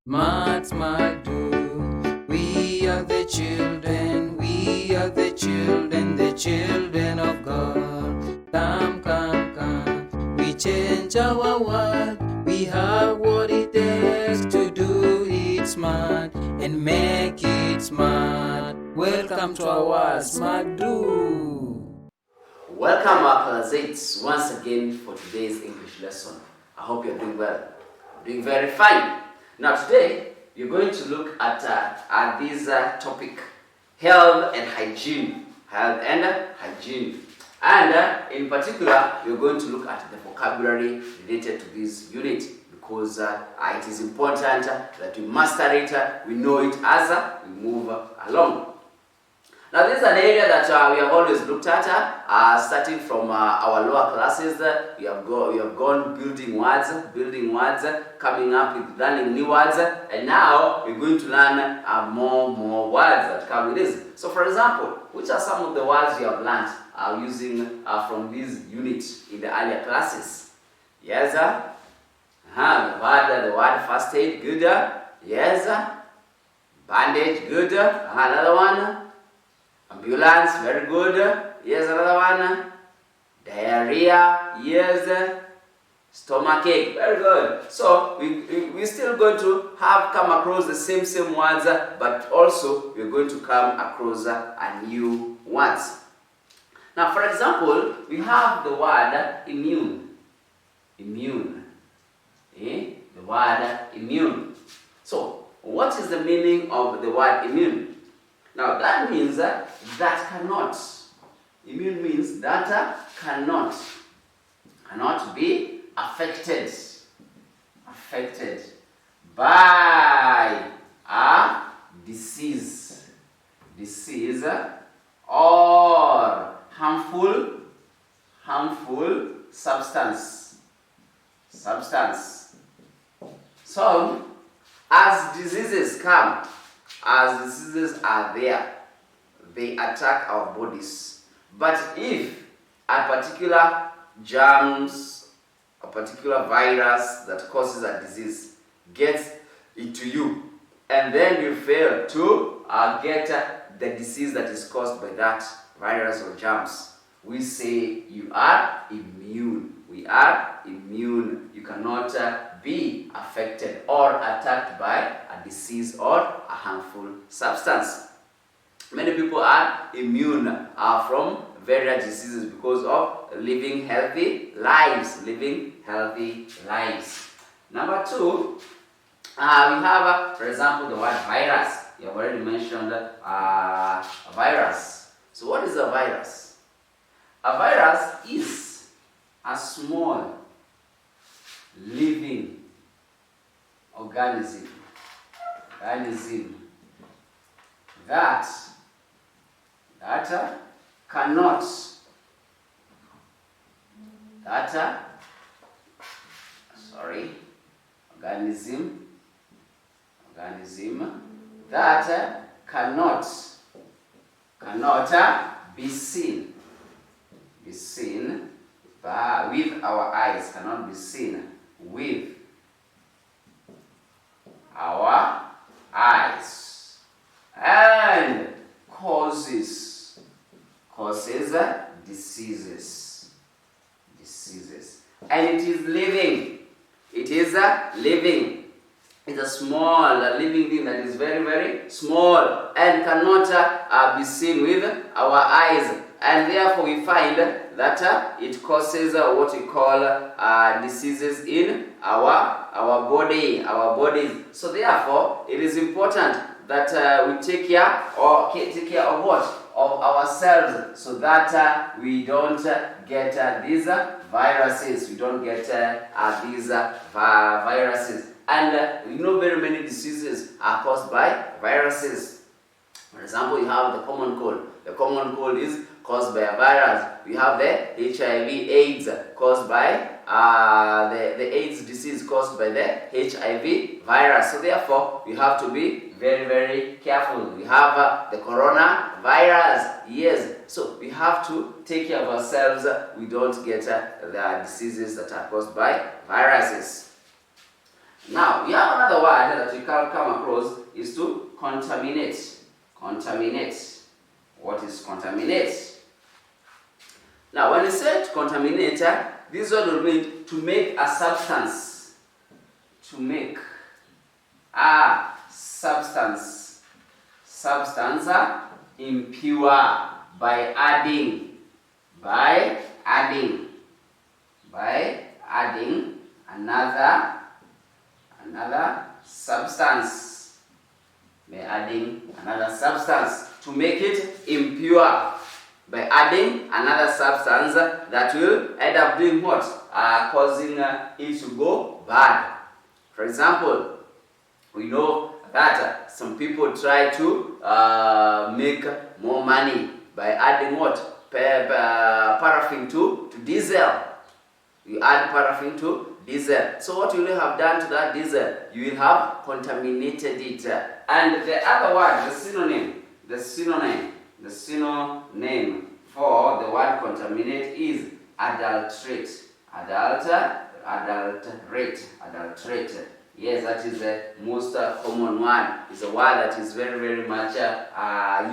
Smart, smart, do. We are the children, the children of God. Come, come, come. We change our world. We have what it takes to do it smart and make it smart. Welcome to our Smart Do. Welcome our classmates once again for today's English lesson. I hope you're doing well. Doing very fine. Now today, you're going to look at this topic, health and hygiene. Health and hygiene. And in particular, you're going to look at the vocabulary related to this unit because it is important that we master it, we know it as we move along. Now this is an area that we have always looked at, starting from our lower classes. We have gone building words, coming up with learning new words, and now we're going to learn more words that come with this. So for example, which are some of the words you have learned using from this unit in the earlier classes? Yes, the word first aid, good. Yes, bandage, good. Another one. Ambulance, very good. Yes, another one. Diarrhea, yes. Stomachache, very good. So we're still going to have come across the same words, but also we're going to come across a new ones. Now, for example, we have the word immune. Immune. The word immune. So, what is the meaning of the word immune? Now that means that cannot. Immune means that cannot be affected by a disease or harmful substance. So as diseases come, as diseases are there, they attack our bodies. But if a particular germs, a particular virus that causes a disease gets into you, and then you fail to get the disease that is caused by that virus or germs, we say you are immune. We are immune. You cannot be affected or attacked by a disease or a harmful substance. Many people are immune from various diseases because of living healthy lives. Number two, we have, for example, the word virus. You have already mentioned a virus. So what is a virus? A virus is a small living organism that cannot organism that cannot be seen with our eyes, cannot be seen with our eyes, and causes diseases. And it is living. It's a small living thing that is very, very small and cannot be seen with our eyes. And therefore we find that it causes what we call diseases in our bodies. So therefore, it is important that we take care of what? Of ourselves, so that we don't get these viruses. And very many diseases are caused by viruses. For example, you have the common cold. The common cold is caused by a virus. We have the HIV/AIDS caused by the AIDS disease caused by the HIV virus. So therefore, we have to be very, very careful. We have the coronavirus. Yes. So we have to take care of ourselves. We don't get the diseases that are caused by viruses. Now, we have another word that we come is to contaminate. Contaminate. What is contaminate? Now, when you say contaminate, this one will mean to make a substance. To make a substance. Substance impure by adding. By adding another substance. By adding another substance to make it impure. By adding another substance that will end up doing what? Causing it to go bad. For example, we know that some people try to make more money by adding what? Paraffin to diesel. You add paraffin to diesel. So what will you have done to that diesel? You will have contaminated it. And the other word, the synonym for the word contaminate is adulterate. Adulterate. Yes, that is the most common one. It's a word that is very, very much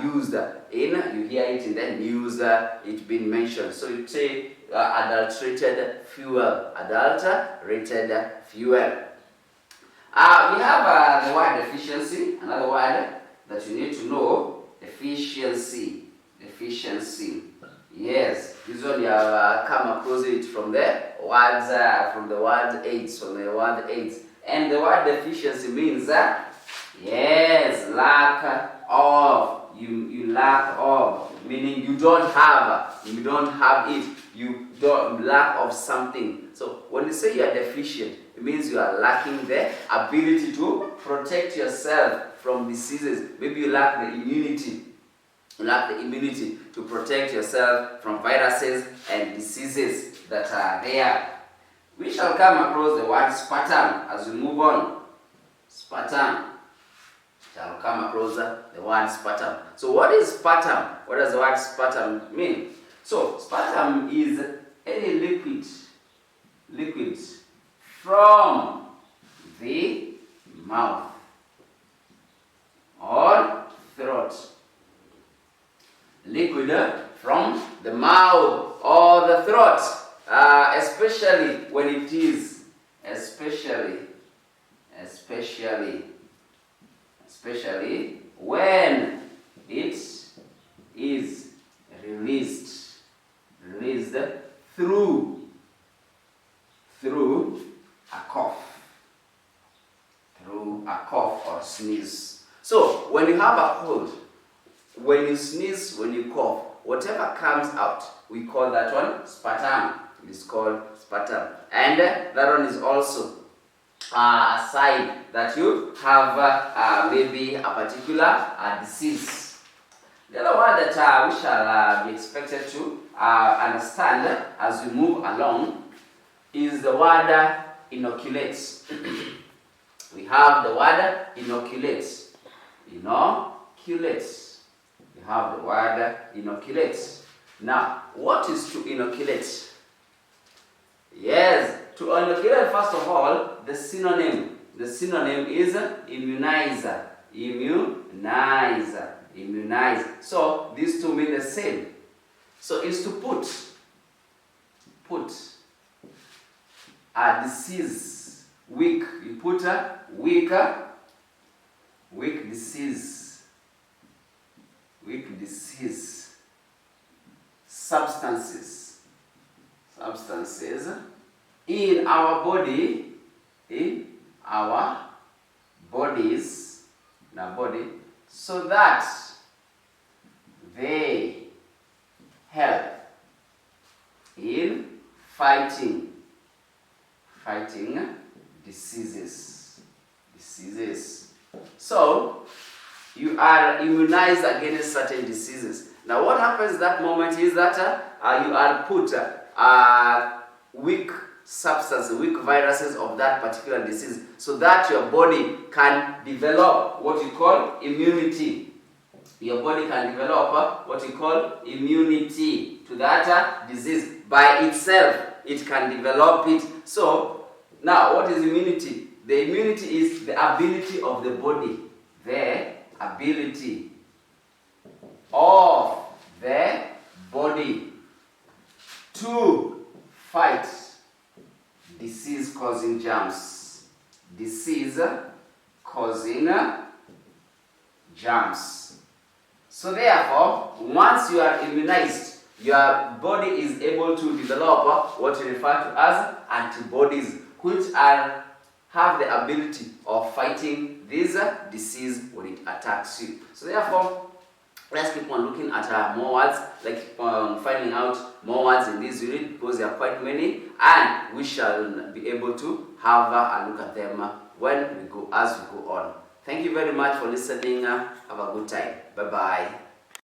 used you hear it in the news, it being mentioned. So you say adulterated fuel. Adulterated fuel. We have the word efficiency, another word that you need to know, efficiency. Yes, this one you have come across it from the word AIDS. And the word deficiency means yes, lack of. You lack of, meaning you don't have it. You don't lack of something. So when you say you are deficient, it means you are lacking the ability to protect yourself from diseases. Maybe you lack the immunity. You lack the immunity to protect yourself from viruses and diseases that are there. We shall come across the word sputum as we move on. Sputum. Shall come across the word sputum. So what is sputum? What does the word sputum mean? So sputum is any liquid from the mouth or throat. Liquid from the mouth or the throat, especially when it is, especially when it is released through a cough or sneeze. So when you have a cold, when you sneeze, when you cough, whatever comes out, we call that one sputum. It is called sputum. And that one is also a sign that you have maybe a particular disease. The other word that we shall be expected to understand as we move along is the word inoculate. We have the word inoculate. Inoculate. We have the word inoculate. Now, what is to inoculate? Yes, to inoculate, first of all, the synonym. The synonym is immunizer. Immunize. So, these two mean the same. So, it's to put a disease, weak. You put a weak disease. Weak disease. Substances in our body, so that they help in fighting diseases. So you are immunized against certain diseases. Now what happens at that moment is that you are put weak substance, weak viruses of that particular disease, so that your body can develop what you call immunity. Your body can develop what you call immunity to that disease by itself. It can develop it. So now what is immunity? The immunity is the ability of the body. the ability of the body to fight disease-causing germs. Disease-causing germs. So therefore, once you are immunized, your body is able to develop what we refer to as antibodies, which have the ability of fighting this disease when it attacks you. So therefore, let's keep on looking at more words, like finding out more words in this unit, because there are quite many, and we shall be able to have a look at them as we go on. Thank you very much for listening. Have a good time. Bye bye.